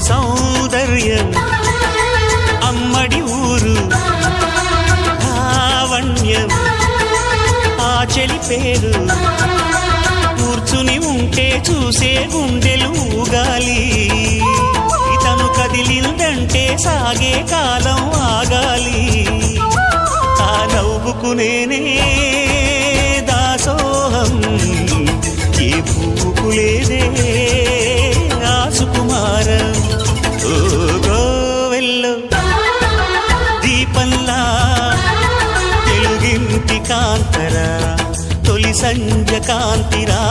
సౌందర్యం అమ్మడి ఊరు లావణ్యం ఆ చెలి పేరు కూర్చుని ఉంటే చూసే గుండెలు ఊగాలి ఇతను కదిలిందంటే సాగే కాలం ఆగాలి ఆ నవ్వుకు నేనే దాసోహం ఏ పువ్వుకు లేదే ఆ సుకుమారం ఓ గోవెల్లో దీపంలా తెలుగింటి కాంతరా తొలి సంధ్య కాంతిరా